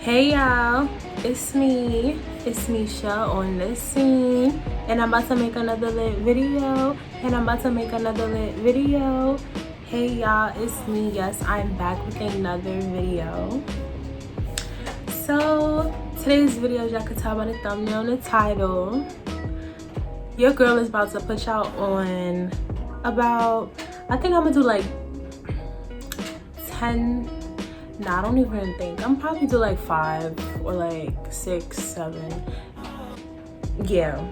Hey y'all, it's NISHAA on the scene, and I'm about to make another lit video, Hey y'all, it's me. Yes, I'm back with another video. So today's video, as y'all can tell by the thumbnail and the title, your girl is about to put y'all on about, I think I'm gonna do like 10. Nah, I don't even think. I'm probably do like 5 or like 6, 7. Yeah.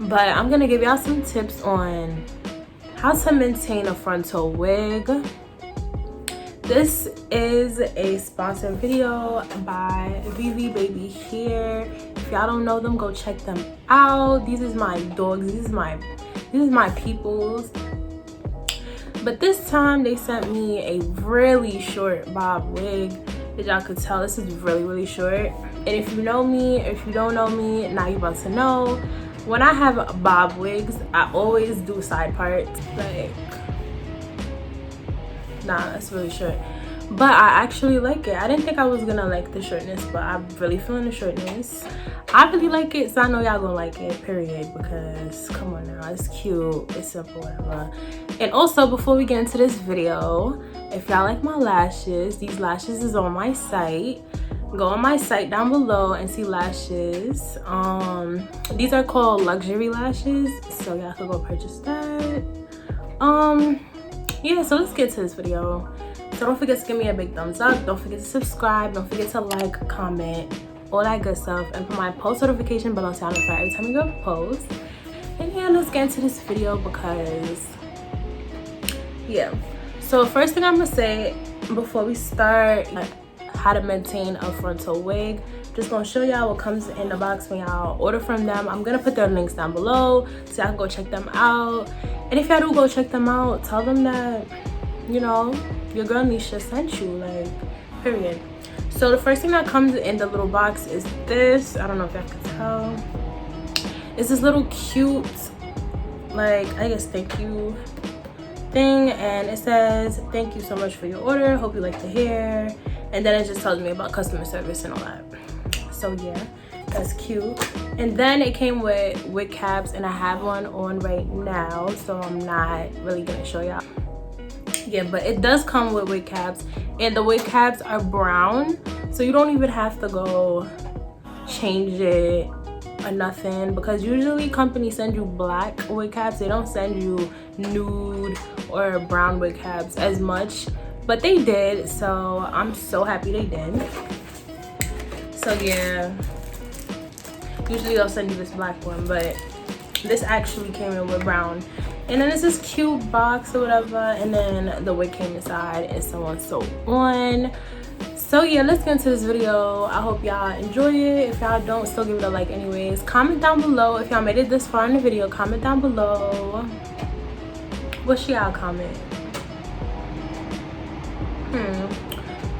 But I'm gonna give y'all some tips on how to maintain a frontal wig. This is a sponsored video by VIVIBABIHAIR. If y'all don't know them, go check them out. These is my dogs. These is my peoples. But this time they sent me a really short bob wig. As y'all could tell, this is really short. And if you know me, if you don't know me, now you're about to know. When I have bob wigs, I always do side parts. Like, nah, that's really short. But I actually like it. I didn't think I was gonna like the shortness, but I'm really feeling the shortness. I really like it, so I know y'all gonna like it, period, because come on now, it's cute, it's simple, whatever. And also, before we get into this video, if y'all like my lashes, these lashes is on my site. Go on my site down below and see lashes. These are called luxury lashes, so y'all can go purchase that. Yeah, so let's get to this video. So don't forget to give me a big thumbs up, don't forget to subscribe, don't forget to like, comment, all that good stuff, and put my post notification bell on sound every time you go post. And yeah, let's get into this video because yeah. So first thing I'm gonna say before we start, how to maintain a frontal wig. Just gonna show y'all what comes in the box when y'all order from them. I'm gonna put their links down below so y'all can go check them out. And if y'all do go check them out, tell them that, you know, your girl NISHAA sent you, like, period. So the first thing that comes in the little box is this. I don't know if y'all can tell. It's this little cute, like, I guess thank you thing, and it says thank you so much for your order, hope you like the hair, and then it just tells me about customer service and all that. So yeah, that's cute. And then it came with wig caps, and I have one on right now, so I'm not really gonna show y'all. Yeah, but it does come with wig caps, and the wig caps are brown, so you don't even have to go change it or nothing, because usually companies send you black wig caps. They don't send you nude or brown wig caps as much, but they did, so I'm so happy they did. So yeah, usually they'll send you this black one, but this actually came in with brown. And then it's this cute box or whatever, and then the wig came inside and so on so on. So yeah, let's get into this video. I hope y'all enjoy it. If y'all don't, still give it a like anyways. Comment down below if y'all made it this far in the video. Comment down below. What should y'all comment?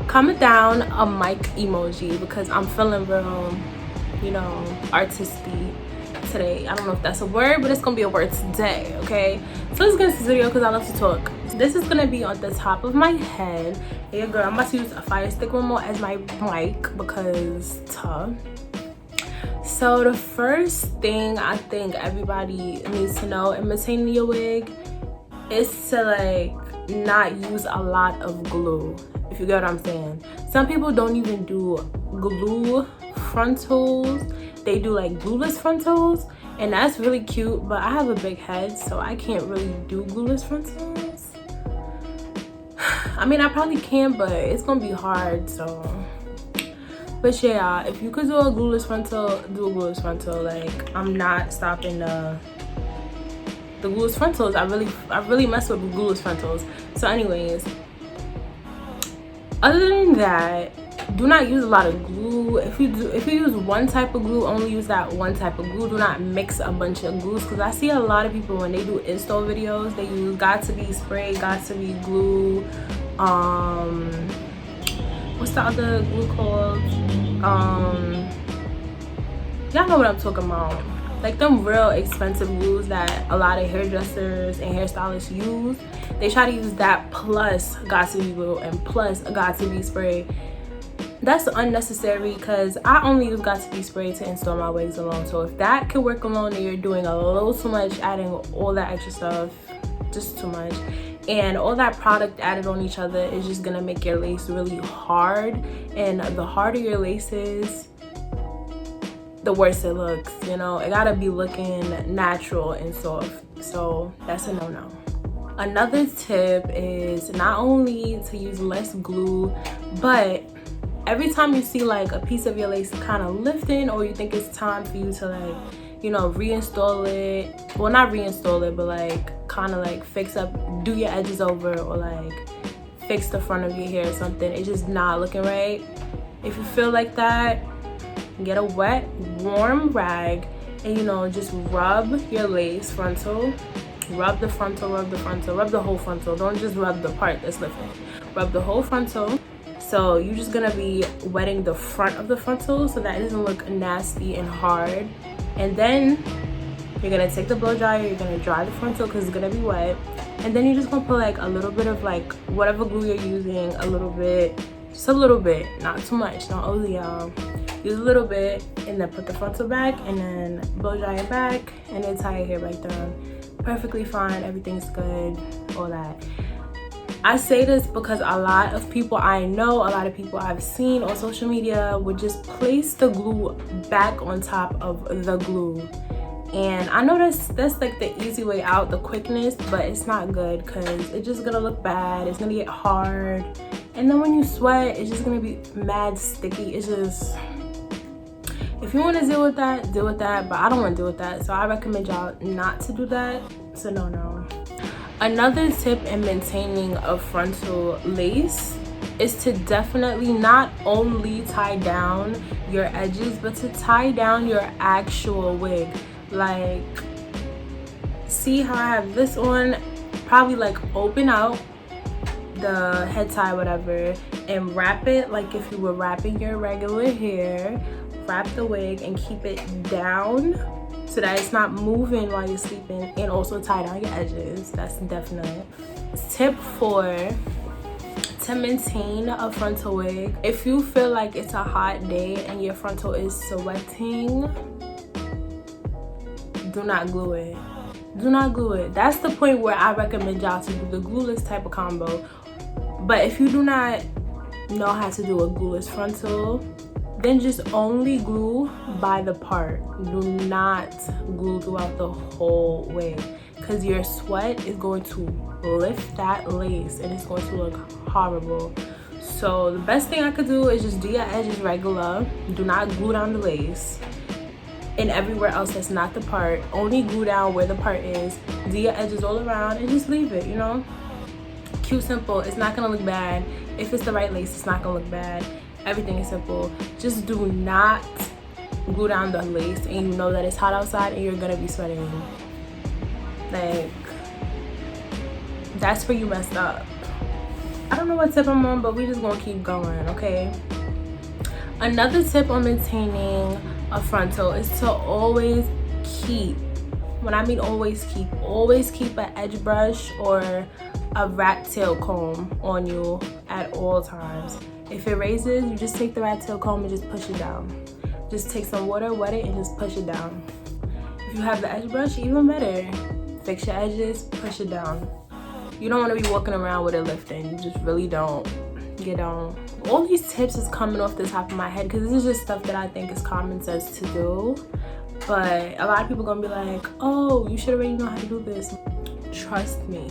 Comment down a mic emoji, because I'm feeling real, you know, artisty today. I don't know if that's a word, but it's gonna be a word today, okay? So let's get into this video because I love to talk. This is gonna be on the top of my head. Hey girl, I'm about to use a fire stick remote as my mic because tough. So the first thing I think everybody needs to know in maintaining your wig is to like not use a lot of glue, if you get what I'm saying. Some people don't even do glue frontals, they do like glueless frontals, and that's really cute, but I have a big head, so I can't really do glueless frontals. I mean, I probably can, but it's gonna be hard, so. But yeah, if you could do a glueless frontal, do a glueless frontal. Like, I'm not stopping the the glueless frontals. I really mess with glueless frontals. So anyways, other than that, do not use a lot of glue. If you use one type of glue, only use that one type of glue. Do not mix a bunch of glues, because I see a lot of people when they do install videos, they use got2b spray, got2b glue, what's the other glue called, y'all know what I'm talking about, like them real expensive glues that a lot of hairdressers and hairstylists use. They try to use that plus got2b glue and plus a got2b spray. That's unnecessary, because I only use got2b spray to install my wigs alone. So if that can work alone, then you're doing a little too much, adding all that extra stuff, just too much. And all that product added on each other is just gonna make your lace really hard, and the harder your lace is, the worse it looks. You know, it gotta be looking natural and soft. So that's a no-no. Another tip is not only to use less glue, but every time you see like a piece of your lace kind of lifting, or you think it's time for you to like, you know, reinstall it, well, not reinstall it, but like kind of like fix up, do your edges over, or like fix the front of your hair or something, it's just not looking right. If you feel like that, get a wet warm rag and, you know, just rub your lace frontal, rub the frontal, rub the frontal, rub the whole frontal. Don't just rub the part that's lifting, rub the whole frontal. So you're just gonna be wetting the front of the frontal so that it doesn't look nasty and hard. And then you're gonna take the blow dryer, you're gonna dry the frontal because it's gonna be wet. And then you're just gonna put like a little bit of like whatever glue you're using, a little bit, just a little bit, not too much, don't OZ y'all. Use a little bit, and then put the frontal back, and then blow dry it back, and then tie your hair back down. Perfectly fine, everything's good, all that. I say this because a lot of people I know, a lot of people I've seen on social media would just place the glue back on top of the glue. And I know that's like the easy way out, the quickness, but it's not good, because it's just gonna look bad, it's gonna get hard. And then when you sweat, it's just gonna be mad sticky. It's just, if you want to deal with that, but I don't want to deal with that, so I recommend y'all not to do that. So no. Another tip in maintaining a frontal lace is to definitely not only tie down your edges, but to tie down your actual wig. Like, see how I have this on, probably like open out the head tie, whatever, and wrap it like if you were wrapping your regular hair. Wrap the wig and keep it down so that it's not moving while you're sleeping, and also tie down your edges. That's definite. Tip 4, to maintain a frontal wig, if you feel like it's a hot day and your frontal is sweating, do not glue it. Do not glue it. That's the point where I recommend y'all to do the glueless type of combo. But if you do not know how to do a glueless frontal, then just only glue by the part. Do not glue throughout the whole wig, because your sweat is going to lift that lace and it's going to look horrible. So the best thing I could do is just do your edges regular. Do not glue down the lace. And everywhere else that's not the part, only glue down where the part is. Do your edges all around and just leave it, you know? Cute, simple. It's not gonna look bad. If it's the right lace, it's not gonna look bad. Everything is simple. Just do not glue down the lace and you know that it's hot outside and you're gonna be sweating. Like, that's where you messed up. I don't know what tip I'm on, but we just gonna keep going, okay? Another tip on maintaining a frontal is to always keep, when I mean always keep an edge brush or a rat tail comb on you at all times. If it raises, you just take the rat tail comb and just push it down. Just take some water, wet it, and just push it down. If you have the edge brush, even better. Fix your edges, push it down. You don't want to be walking around with it lifting. You just really don't. Get on. All these tips is coming off the top of my head because this is just stuff that I think is common sense to do. But a lot of people gonna be like, oh, you should already know how to do this. Trust me.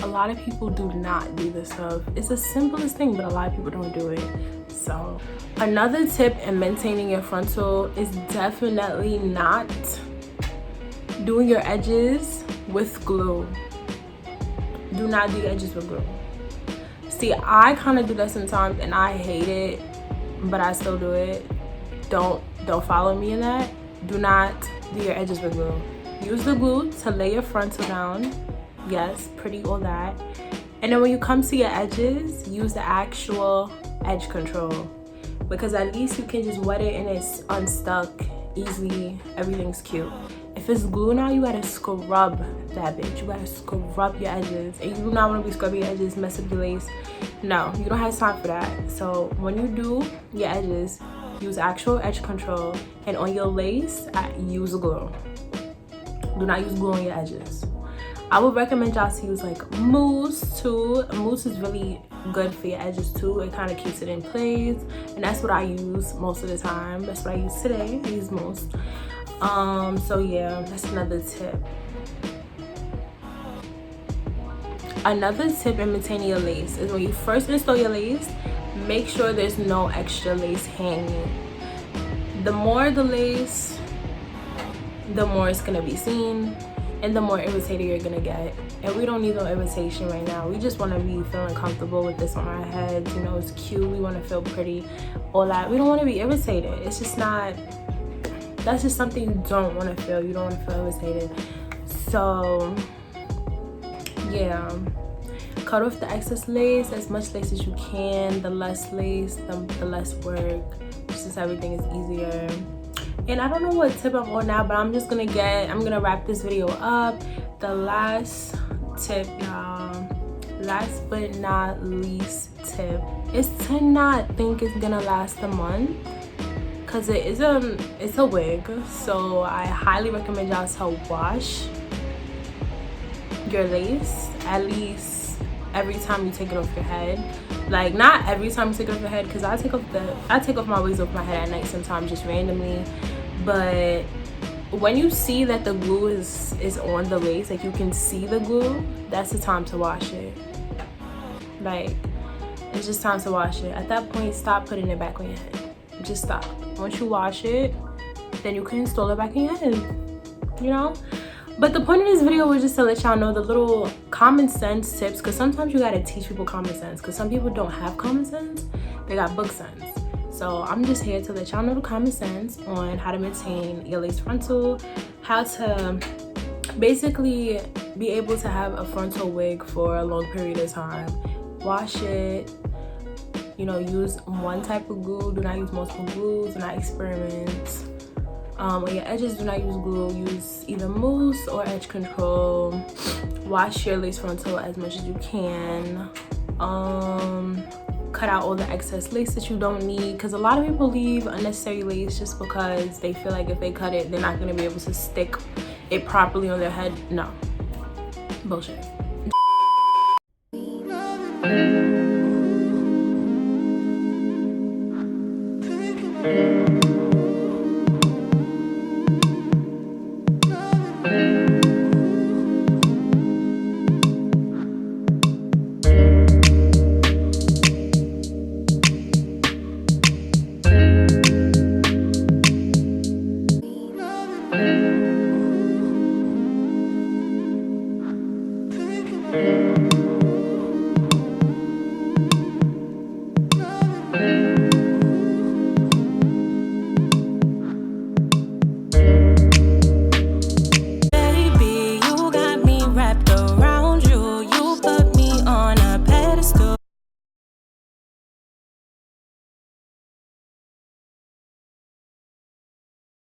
A lot of people do not do this stuff. It's the simplest thing, but a lot of people don't do it. So another tip in maintaining your frontal is definitely not doing your edges with glue. Do not do your edges with glue. See, I kind of do that sometimes and I hate it, but I still do it. Don't follow me in that. Do not do your edges with glue. Use the glue to lay your frontal down. Yes, pretty, all that. And then when you come to your edges, use the actual edge control, because at least you can just wet it and it's unstuck easily. Everything's cute. If it's glue now, you gotta scrub that bitch. You gotta scrub your edges, and you do not want to be scrubbing your edges, mess up your lace. No, you don't have time for that. So when you do your edges, use actual edge control, and on your lace, use glue. Do not use glue on your edges. I would recommend y'all to use like mousse too. Mousse is really good for your edges too. It kind of keeps it in place, and that's what I use most of the time. That's what I use today. I use mousse. So yeah, that's another tip. Another tip in maintaining your lace is when you first install your lace, make sure there's no extra lace hanging. The more the lace, the more it's gonna be seen, and the more irritated you're gonna get. And we don't need no irritation right now. We just want to be feeling comfortable with this on our heads. You know, it's cute. We want to feel pretty, all that. We don't want to be irritated. It's just not, that's just something you don't want to feel. You don't want to feel irritated. So yeah, cut off the excess lace, as much lace as you can. The less lace, the less work. Just everything is easier. And I don't know what tip I'm on now, but I'm gonna wrap this video up. The last tip, y'all, last but not least tip, is to not think it's gonna last a month, because it's a wig. So I highly recommend y'all to wash your lace at least every time you take it off your head. Like, not every time you take it off your head, because I take off my wigs off my head at night sometimes, just randomly. But when you see that the glue is on the lace, like you can see the glue, that's the time to wash it. Like, it's just time to wash it. At that point, stop putting it back on your head. Just stop. Once you wash it, then you can install it back in your head, you know? But the point of this video was just to let y'all know the little common sense tips, because sometimes you gotta teach people common sense, because some people don't have common sense, they got book sense. So I'm just here to let y'all know the common sense on how to maintain your lace frontal, how to basically be able to have a frontal wig for a long period of time. Wash it, you know, use one type of glue, do not use multiple glues, do not experiment. On your edges, do not use glue, use either mousse or edge control. Wash your lace frontal as much as you can. Cut out all the excess lace that you don't need, because a lot of people leave unnecessary lace just because they feel like if they cut it, they're not going to be able to stick it properly on their head. No, bullshit.